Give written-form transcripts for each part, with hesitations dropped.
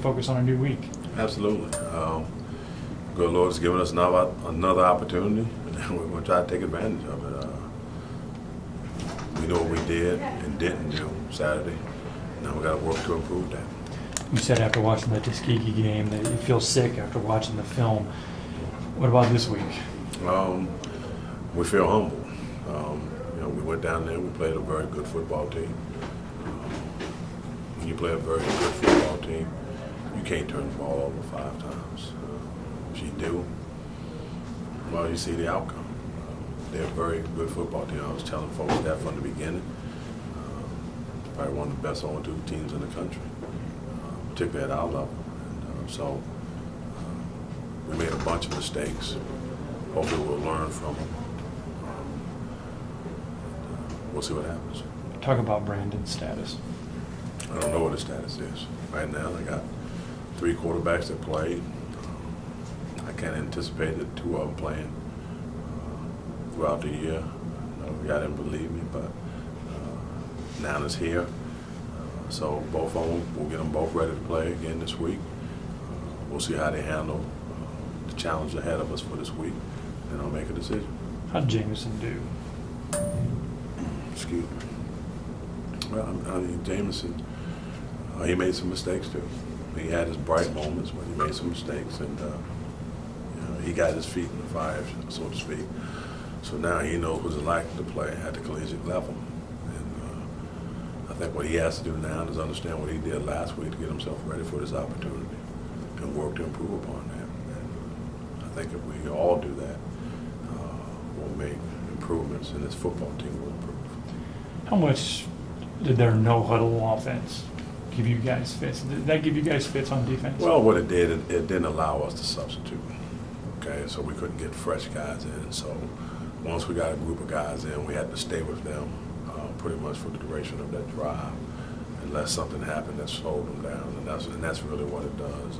focus on a new week. Absolutely. Good Lord has given us another opportunity, and we're going to try to take advantage of it. We know what we did and didn't do Saturday. Now we got to work to improve that. You said after watching the Tuskegee game that you feel sick after watching the film. What about this week? We feel humble. We went down there. We played a very good football team. When you play a very good football team, you can't turn the ball over 5 times. If you do, well, you see the outcome. They're a very good football team. I was telling folks that from the beginning. Probably one of the best 0-2 teams in the country, particularly at our level. And so we made a bunch of mistakes. Hopefully we'll learn from them. We'll see what happens. Talk about Brandon's status. I don't know what his status is. Right now, I got 3 quarterbacks that played. I can't anticipate that 2 of them playing throughout the year. Y'all didn't believe me, but now it's here. So both of them, we'll get them both ready to play again this week. We'll see how they handle the challenge ahead of us for this week, and I'll make a decision. How'd Jameson do? Excuse me. Well, I mean, Jameson, he made some mistakes too. He had his bright moments, but he made some mistakes, and he got his feet in the fire, so to speak. So now he knows what it's like to play at the collegiate level. And I think what he has to do now is understand what he did last week to get himself ready for this opportunity and work to improve upon that. And I think if we all do that, we'll make improvements, and this football team will improve. How much did their no-huddle offense give you guys fits? Did that give you guys fits on defense? Well, what it did, it didn't allow us to substitute. Okay, so we couldn't get fresh guys in. So once we got a group of guys in, we had to stay with them pretty much for the duration of that drive, unless something happened that slowed them down. And that's really what it does.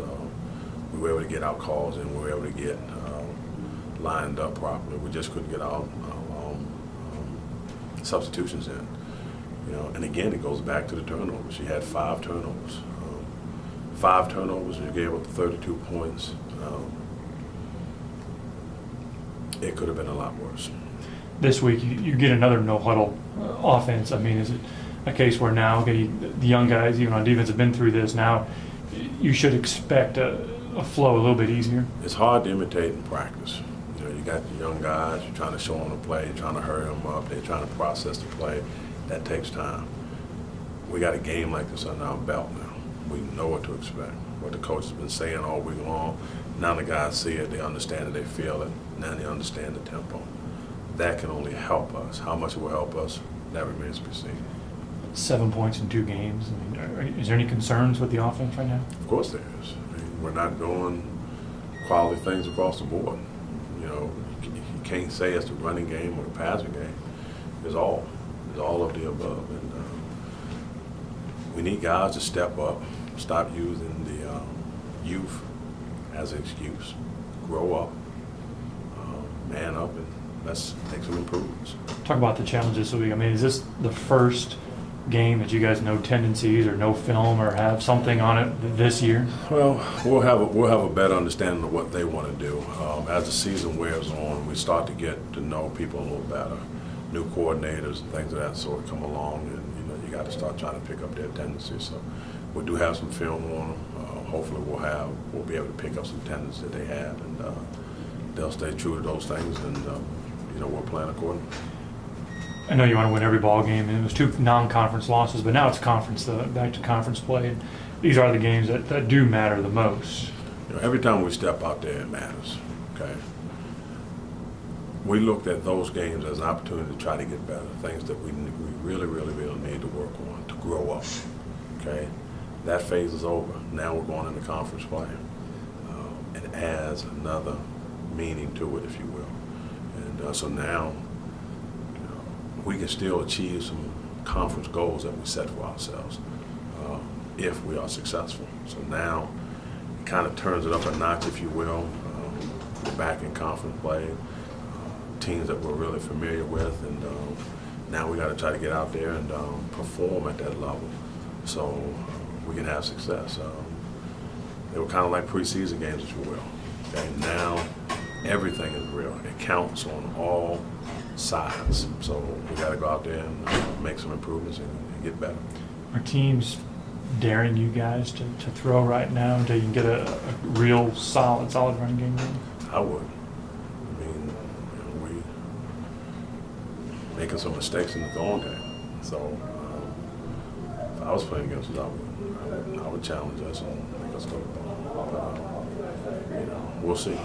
We were able to get our calls in. We were able to get lined up properly. We just couldn't get our substitutions in. And again, it goes back to the turnovers. She had 5 turnovers. 5 turnovers, and you gave up 32 points. It could have been a lot worse. This week, you get another no-huddle offense. I mean, is it a case where now, okay, the young guys, even on defense, have been through this. Now, you should expect a flow a little bit easier? It's hard to imitate in practice. You got the young guys, you're trying to show them the play, you're trying to hurry them up, they're trying to process the play. That takes time. We got a game like this under our belt now. We know what to expect. What the coach has been saying all week long. Now the guys see it, they understand it, they feel it. Now they understand the tempo. That can only help us. How much it will help us, that remains to be seen. 7 points in 2 games. I mean, is there any concerns with the offense right now? Of course there is. I mean, we're not doing quality things across the board. You can't say it's the running game or the passing game. It's all of the above. And we need guys to step up, stop using the youth as an excuse. Grow up, man up, and let's make some improvements. Talk about the challenges this week. I mean, is this the first game that you guys know tendencies or know film or have something on it this year? Well, we'll have a better understanding of what they want to do. As the season wears on, we start to get to know people a little better. New coordinators and things of that sort come along, and you got to start trying to pick up their tendencies. So we do have some film on them. Hopefully we'll be able to pick up some tendencies that they have, and they'll stay true to those things, and we'll plan accordingly. I know you want to win every ball game, and it was 2 non-conference losses, but now it's conference, back to conference play. And these are the games that do matter the most. Every time we step out there, it matters. Okay. We looked at those games as an opportunity to try to get better, things that we really, really, really need to work on to grow up. Okay. That phase is over. Now we're going into conference play. It adds another meaning to it, if you will. And so now, we can still achieve some conference goals that we set for ourselves if we are successful. So now it kind of turns it up a notch, if you will. We're back in conference play, teams that we're really familiar with, and now we got to try to get out there and perform at that level so we can have success. They were kind of like preseason games, if you will. Okay, now everything is real. It counts on all sides. So we got to go out there and make some improvements and get better. Are teams daring you guys to throw right now until you can get a real solid running game going? I would. I mean, we making some mistakes in the throwing game. So if I was playing against us, I would challenge us and make us throw the ball. But, we'll see.